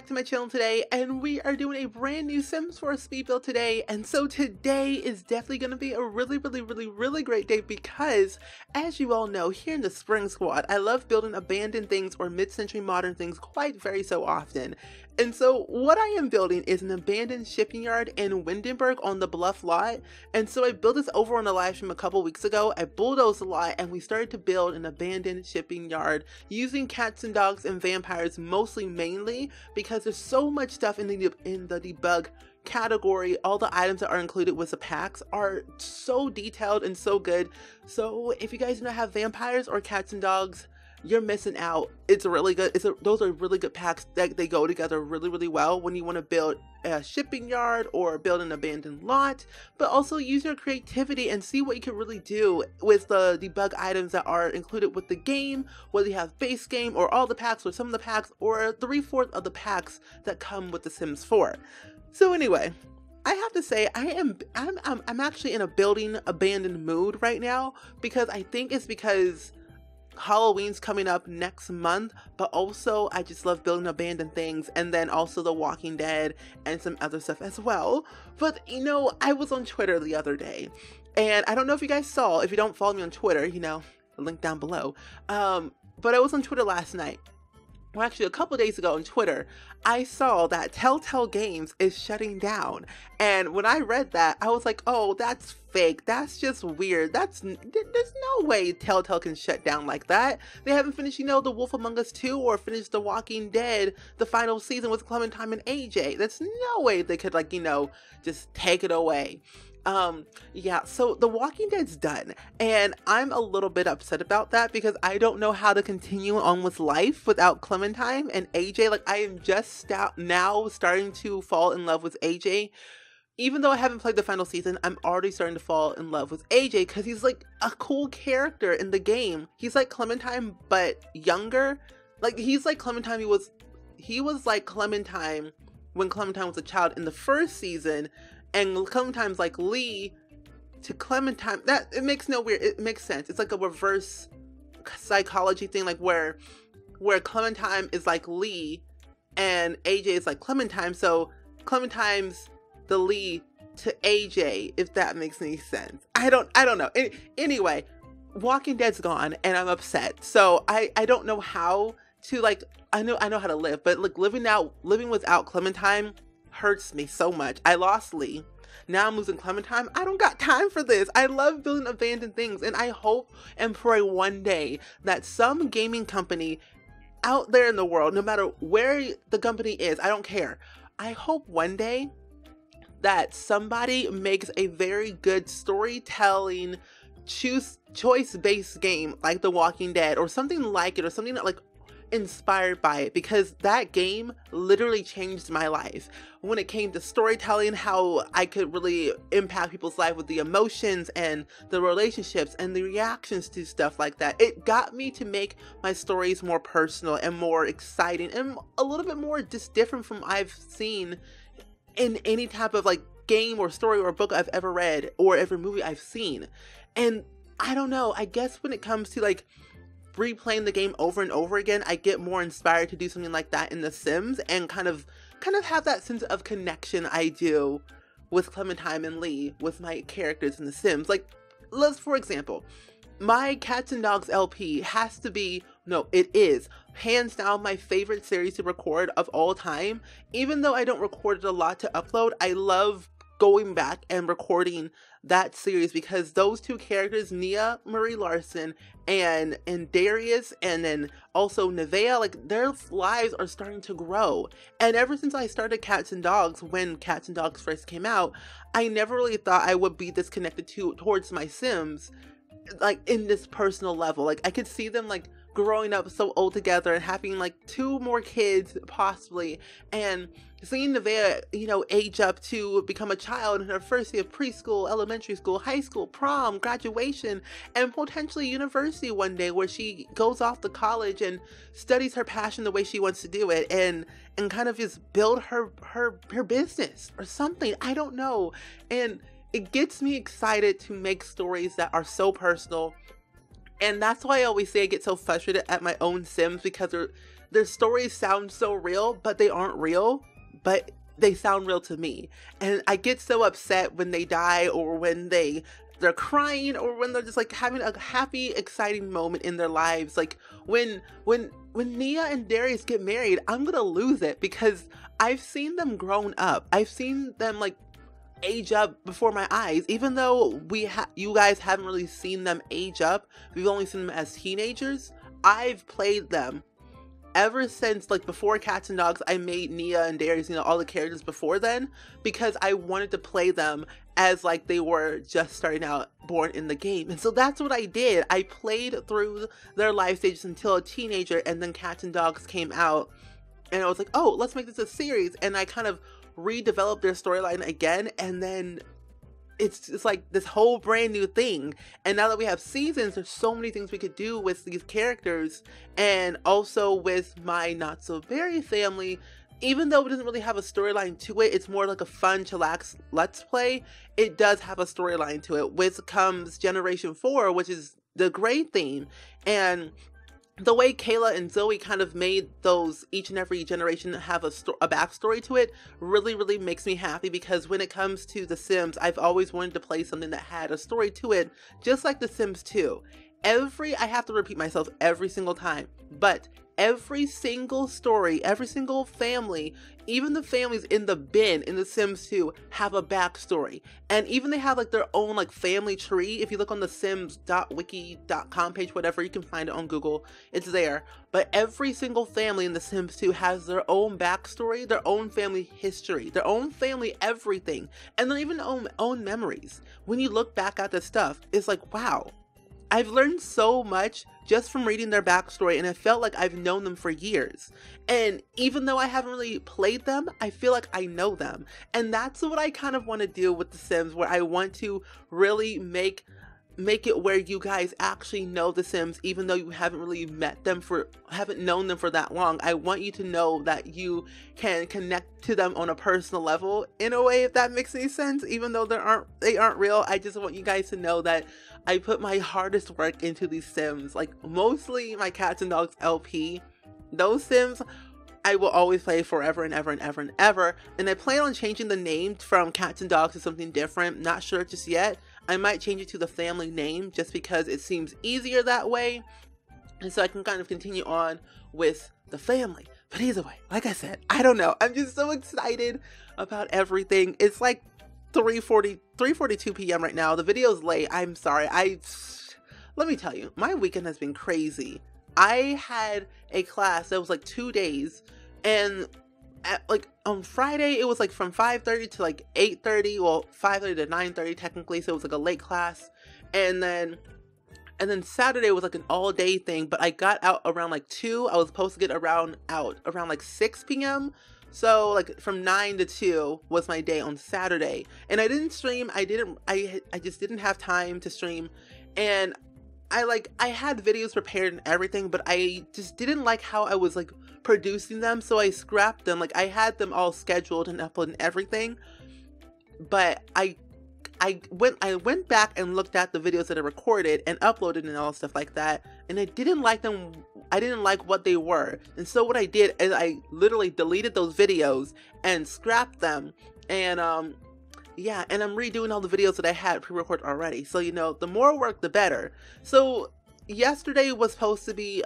to my channel today, and we are doing a brand new Sims 4 speed build today. And so today is definitely going to be a really great day because, as you all know, here in the Spring Squad, I love building abandoned things or mid-century modern things very so often. And so what I am building is an abandoned shipping yard in Windenburg on the Bluff lot. And so I built this over on the live stream a couple weeks ago. I bulldozed a lot and we started to build an abandoned shipping yard using cats and dogs and vampires mainly because there's so much stuff in the debug category. All the items that are included with the packs are so detailed and so good. So if you guys do not have vampires or cats and dogs, you're missing out. It's really good. Those are really good packs that they go together really well when you want to build a shipping yard or build an abandoned lot, but also use your creativity and see what you can really do with the debug items that are included with the game, whether you have base game or all the packs or some of the packs or 3/4 of the packs that come with the Sims 4. So anyway, I have to say I'm actually in a building abandoned mood right now because I think it's because Halloween's coming up next month, but also I just love building abandoned things, and then also The Walking Dead and some other stuff as well. But you know, I was on Twitter the other day, and I don't know if you guys saw, if you don't follow me on Twitter, you know, the link down below. But I was on Twitter last night. Well, actually a couple days ago on Twitter, I saw that Telltale Games is shutting down. And when I read that, I was like, oh, that's fake. That's just weird. There's no way Telltale can shut down like that. They haven't finished, you know, The Wolf Among Us 2 or finished The Walking Dead, the final season with Clementine and AJ. There's no way they could, like, you know, just take it away. Yeah, so The Walking Dead's done, and I'm a little bit upset about that because I don't know how to continue on with life without Clementine and AJ. Like, I am just now starting to fall in love with AJ. Even though I haven't played the final season, I'm already starting to fall in love with AJ because he's like a cool character in the game. He's like Clementine, but younger. Like, he's like Clementine. He was like Clementine when Clementine was a child in the first season. And Clementine's like Lee to Clementine. That it makes sense. It's like a reverse psychology thing, like where Clementine is like Lee and AJ is like Clementine. So Clementine's the Lee to AJ, if that makes any sense. I don't know. Anyway, Walking Dead's gone and I'm upset. So I don't know how to, like, I know how to live, but like living without Clementine hurts me so much. I lost Lee. Now I'm losing Clementine. I don't got time for this. I love building abandoned things, and I hope and pray one day that some gaming company out there in the world, no matter where the company is, I don't care. I hope one day that somebody makes a very good storytelling choice-based game like The Walking Dead or something like it, or something that, like, inspired by it, because that game literally changed my life when it came to storytelling, how I could really impact people's life with the emotions and the relationships and the reactions to stuff like that. It got me to make my stories more personal and more exciting and a little bit more just different from I've seen in any type of like game or story or book I've ever read or every movie I've seen. And I don't know, I guess when it comes to like replaying the game over and over again, I get more inspired to do something like that in The Sims and kind of have that sense of connection I do with Clementine and Lee with my characters in The Sims. Like, let's, for example, my Cats and Dogs LP has to be, no, it is hands down my favorite series to record of all time. Even though I don't record it a lot to upload, I love going back and recording that series because those two characters, Nia Marie Larson and Darius, and then also Nevaeh, like, their lives are starting to grow. And ever since I started Cats and Dogs, when Cats and Dogs first came out, I never really thought I would be this connected towards my Sims, like, in this personal level. Like, I could see them like growing up so old together and having like 2 more kids possibly, and seeing Nevaeh, you know, age up to become a child in her first year of preschool, elementary school, high school, prom, graduation, and potentially university one day, where she goes off to college and studies her passion the way she wants to do it, and kind of just build her business or something. I don't know. And it gets me excited to make stories that are so personal. And that's why I always say I get so frustrated at my own Sims, because their stories sound so real, but they aren't real, but they sound real to me. And I get so upset when they die, or when they're crying, or when they're just like having a happy, exciting moment in their lives. Like when Nia and Darius get married, I'm gonna lose it, because I've seen them grown up. I've seen them like age up before my eyes. Even though you guys haven't really seen them age up, we've only seen them as teenagers. I've played them ever since, like, before Cats and Dogs. I made Nia and Darius, you know, all the characters before then, because I wanted to play them as like they were just starting out, born in the game. And so that's what I did. I played through their life stages until a teenager, and then Cats and Dogs came out, and I was like, oh, let's make this a series. And I kind of redeveloped their storyline again, and then it's like this whole brand new thing. And now that we have seasons, there's so many things we could do with these characters. And also with my Not So Berry family, even though it doesn't really have a storyline to it, it's more like a fun, chillax let's play. It does have a storyline to it, which comes Generation 4, which is the great theme. And the way Kayla and Zoe kind of made those, each and every generation have a backstory to it, really, really makes me happy. Because when it comes to The Sims, I've always wanted to play something that had a story to it, just like The Sims 2. I have to repeat myself every single time, but every single story, every single family, even the families in the bin in The Sims 2 have a backstory. And even they have like their own like family tree. If you look on the sims.wiki.com page, whatever, you can find it on Google, it's there. But every single family in The Sims 2 has their own backstory, their own family history, their own family everything, and their even own memories. When you look back at this stuff, it's like, wow, I've learned so much just from reading their backstory, and it felt like I've known them for years. And even though I haven't really played them, I feel like I know them. And that's what I kind of want to do with The Sims, where I want to really make it where you guys actually know The Sims, even though you haven't really haven't known them for that long. I want you to know that you can connect to them on a personal level, in a way, if that makes any sense. Even though they aren't real, I just want you guys to know that I put my hardest work into these Sims. Like, mostly my Cats and Dogs LP. Those Sims I will always play forever and ever and ever and ever. And I plan on changing the name from Cats and Dogs to something different. Not sure just yet. I might change it to the family name, just because it seems easier that way. And so I can kind of continue on with the family. But either way, like I said, I don't know. I'm just so excited about everything. It's like 3:42 p.m. right now. The video's late. I'm sorry. Let me tell you, my weekend has been crazy. I had a class that was like 2 days, and on Friday it was like from 5:30 to like 8:30, well 5:30 to 9:30 technically, so it was like a late class. And then Saturday was like an all-day thing, but I got out around like 2. I was supposed to get out around like 6 p.m. So like from 9 to 2 was my day on Saturday. And I didn't stream. I just didn't have time to stream. And I had videos prepared and everything, but I just didn't like how I was like producing them, so I scrapped them. Like, I had them all scheduled and uploaded and everything, but I went back and looked at the videos that I recorded and uploaded and all stuff like that, and I didn't like them. I didn't like what they were. And so what I did is I literally deleted those videos and scrapped them. And yeah, and I'm redoing all the videos that I had pre-recorded already. So, you know, the more work, the better. So yesterday was supposed to be,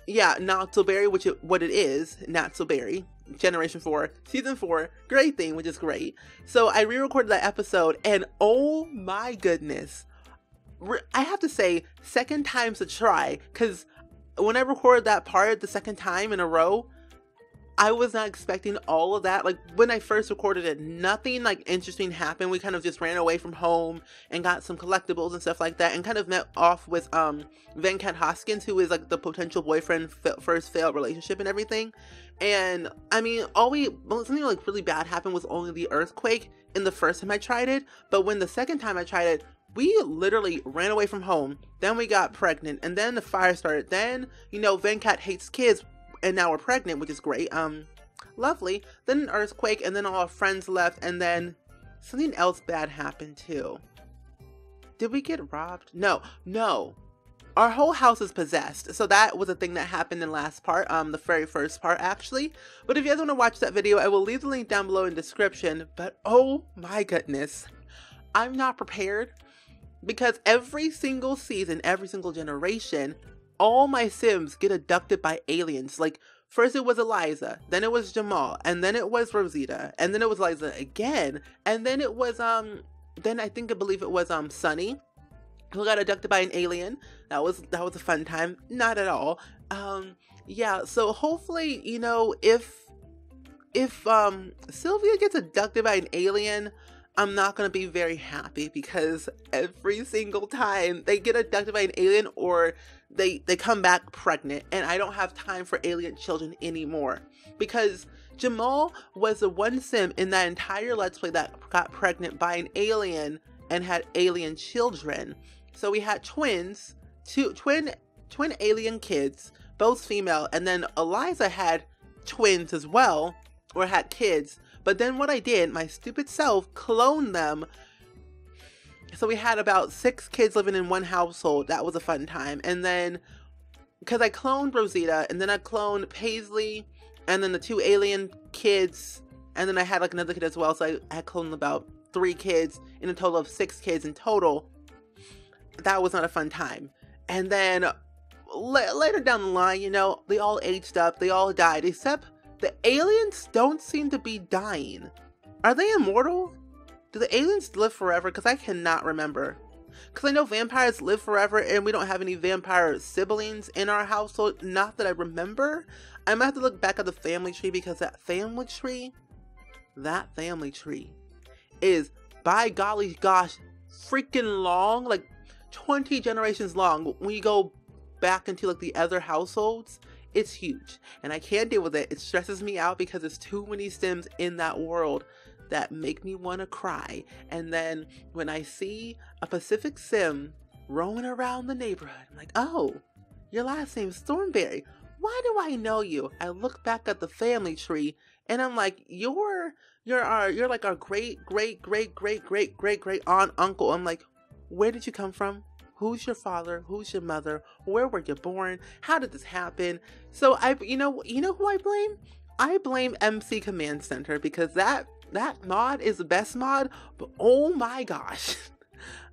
yeah, Not So Berry, what it is, Not So Berry, Generation 4, Season 4, great thing, which is great. So I re-recorded that episode, and oh my goodness, I have to say, second time's a try, because when I recorded that part the second time in a row, I was not expecting all of that. Like, when I first recorded it, nothing like interesting happened. We kind of just ran away from home and got some collectibles and stuff like that, and kind of met off with Venkat Hoskins, who is like the potential boyfriend, first failed relationship and everything. And I mean, something like really bad happened was only the earthquake in the first time I tried it. But when the second time I tried it, we literally ran away from home. Then we got pregnant, and then the fire started. Then, you know, Venkat hates kids, and now we're pregnant, which is great. Lovely. Then an earthquake, and then all our friends left, and then something else bad happened too. Did we get robbed? No. our whole house is possessed. So that was a thing that happened in last part, the very first part actually. But if you guys want to watch that video, I will leave the link down below in the description. But oh my goodness, I'm not prepared, because every single season, every single generation, all my Sims get abducted by aliens. Like, first it was Eliza, then it was Jamal, and then it was Rosita, and then it was Eliza again, and then it was then I believe it was Sunny, who got abducted by an alien. That was a fun time. Not at all. Yeah, so hopefully, you know, if Sylvia gets abducted by an alien, I'm not going to be very happy, because every single time they get abducted by an alien or they come back pregnant, and I don't have time for alien children anymore, because Jamal was the one Sim in that entire Let's Play that got pregnant by an alien and had alien children. So we had twins, twin alien kids, both female, and then Eliza had twins as well, or had kids. But then what I did, my stupid self cloned them. So we had about 6 kids living in one household. That was a fun time. And then, because I cloned Rosita, and then I cloned Paisley, and then the 2 alien kids, and then I had like another kid as well. So I had cloned about 3 kids, in a total of 6 kids in total. That was not a fun time. And then later down the line, you know, they all aged up, they all died, except the aliens don't seem to be dying. Are they immortal? Do the aliens live forever? Because I cannot remember. Because I know vampires live forever, and we don't have any vampire siblings in our household. Not that I remember. I might have to look back at the family tree, because that family tree is, by golly gosh, freaking long. Like 20 generations long. When you go back into like the other households, it's huge, and I can't deal with it. It stresses me out, because there's too many Sims in that world that make me want to cry. And then when I see a Pacific Sim roaming around the neighborhood, I'm like, oh, your last name's Thornberry. Why do I know you? I look back at the family tree, and I'm like, you're like our great aunt, uncle. I'm like, where did you come from? Who's your father? Who's your mother? Where were you born? How did this happen? So you know who I blame? I blame MC Command Center, because that mod is the best mod. But oh my gosh,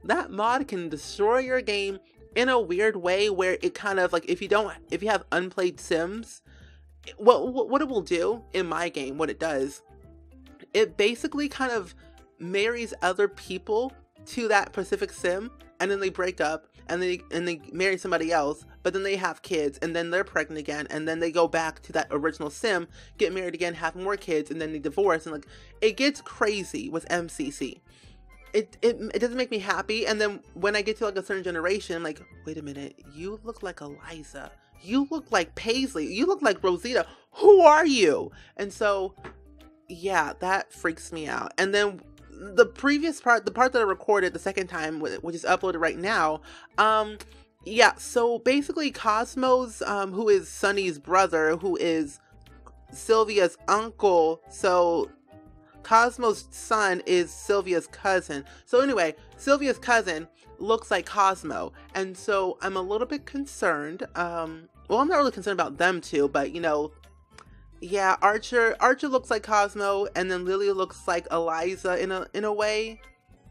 that mod can destroy your game in a weird way, where it kind of like, if you have unplayed Sims, what it will do in my game, what it does, it basically kind of marries other people to that Pacific Sim, and then they break up, and they marry somebody else, but then they have kids, and then they're pregnant again, and then they go back to that original Sim, get married again, have more kids, and then they divorce, and like, it gets crazy with MCC. It doesn't make me happy. And then when I get to like a certain generation, I'm like, wait a minute, you look like Eliza, you look like Paisley, you look like Rosita, who are you? And so yeah, that freaks me out. And then the previous part, the part that I recorded the second time, which is uploaded right now, yeah, so basically Cosmos, who is Sunny's brother, who is Sylvia's uncle, so Cosmo's son is Sylvia's cousin. So anyway, Sylvia's cousin looks like Cosmo, and so I'm a little bit concerned. Well, I'm not really concerned about them two, but you know, yeah, Archer looks like Cosmo, and then Lily looks like Eliza in a way,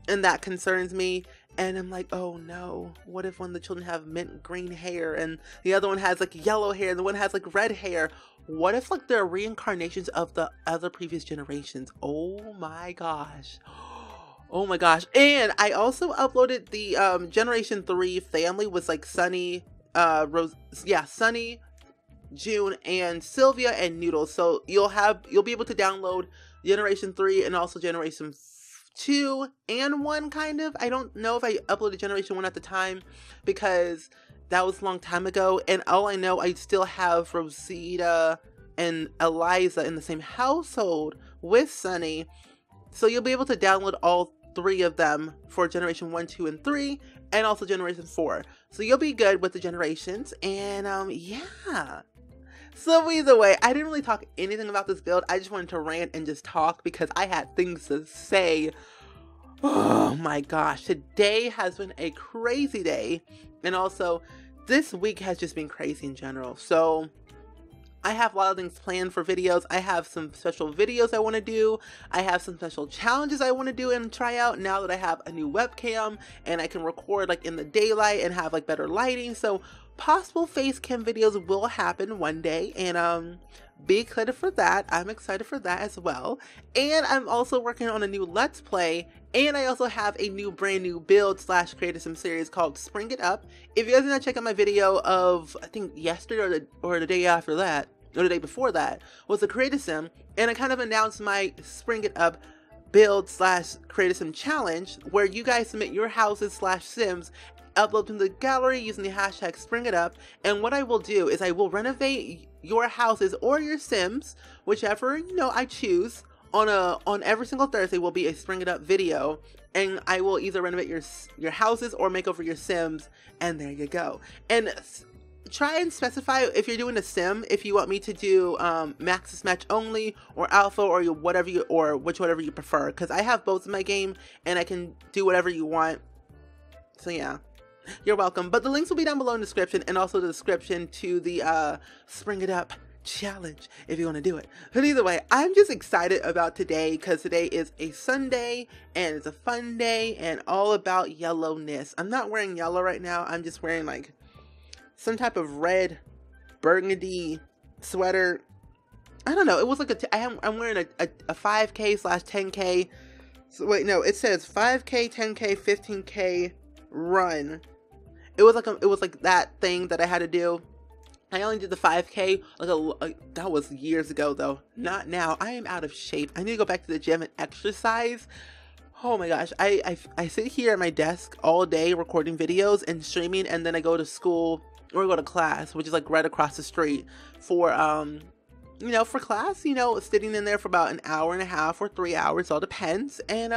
and that concerns me. And I'm like, oh no, what if one of the children have mint green hair and the other one has like yellow hair and the one has like red hair? What if like they're reincarnations of the other previous generations? Oh my gosh. Oh my gosh. And I also uploaded the Generation 3 family was like Sunny, Sunny, June, and Sylvia and Noodles. So you'll be able to download Generation 3 and also Generation 2 and 1 kind of. I don't know if I uploaded Generation 1 at the time because that was a long time ago, and all I know, I still have Rosita and Eliza in the same household with Sunny. So you'll be able to download all 3 of them for Generation 1, 2, and 3, and also Generation 4. So you'll be good with the generations, and yeah. So either way, I didn't really talk anything about this build. I just wanted to rant and just talk because I had things to say. Oh my gosh, today has been a crazy day. And also, this week has just been crazy in general. So I have a lot of things planned for videos. I have some special videos I want to do. I have some special challenges I want to do and try out now that I have a new webcam and I can record like in the daylight and have like better lighting. So possible face cam videos will happen one day, and be excited for that. I'm excited for that as well. And I'm also working on a new Let's Play, and I also have a brand new build / creative sim series called SpringItUp. If you guys want to check out my video of, I think yesterday or the day after that, or the day before that, was the creative sim, and I kind of announced my SpringItUp build / creative sim challenge, where you guys submit your houses / sims, upload them to the gallery using the hashtag SpringItUp, and what I will do is I will renovate your houses or your sims, whichever I choose. On every single Thursday will be a SpringItUp video, and I will either renovate your houses or make over your sims, and there you go. And try and specify if you're doing a sim, if you want me to do Maxis match only or alpha or whatever you prefer, because I have both in my game and I can do whatever you want. So yeah, you're welcome. But the links will be down below in the description, and also the description to the SpringItUp challenge if you want to do it. But either way, I'm just excited about today because today is a Sunday and it's a fun day and all about yellowness. I'm not wearing yellow right now. I'm just wearing like some type of red burgundy sweater. I don't know. It was like I'm wearing a 5K / 10K. So wait, no, it says 5K, 10K, 15K run. It was like that thing that I had to do. I only did the 5K that was years ago though. Not now. I am out of shape. I need to go back to the gym and exercise. Oh my gosh. I sit here at my desk all day recording videos and streaming, and then I go to school or go to class, which is like right across the street, for for class, sitting in there for about an hour and a half or 3 hours, all depends, and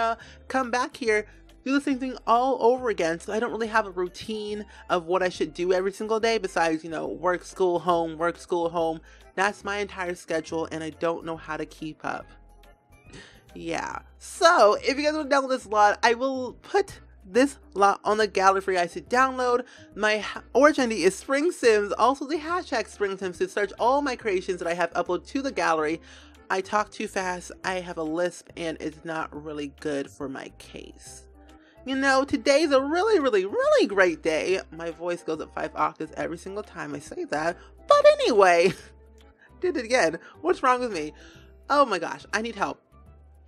come back here, do the same thing all over again. So I don't really have a routine of what I should do every single day besides, work, school, home, work, school, home. That's my entire schedule, and I don't know how to keep up. Yeah. So if you guys want to download this lot, I will put this lot on the gallery for you guys to download. My origin ID is SpringSims, also the hashtag SpringSims, to search all my creations that I have uploaded to the gallery. I talk too fast, I have a lisp, and it's not really good for my case. Today's a really, really, really great day. My voice goes up 5 octaves every single time I say that. But anyway, did it again. What's wrong with me? Oh my gosh, I need help.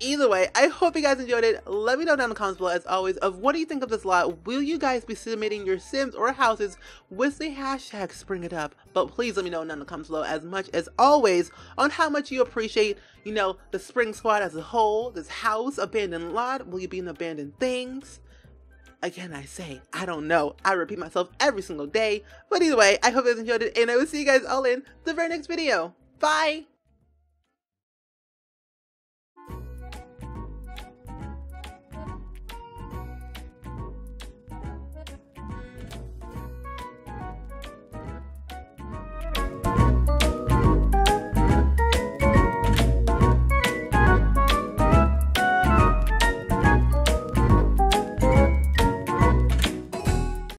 Either way, I hope you guys enjoyed it. Let me know down in the comments below, as always, of what do you think of this lot. Will you guys be submitting your sims or houses with the hashtag SpringItUp? But please let me know down in the comments below, as much as always, on how much you appreciate, the Spring Squad as a whole, this house, abandoned lot. Will you be in abandoned things? Again, I say, I don't know. I repeat myself every single day. But either way, I hope you guys enjoyed it, and I will see you guys all in the very next video. Bye!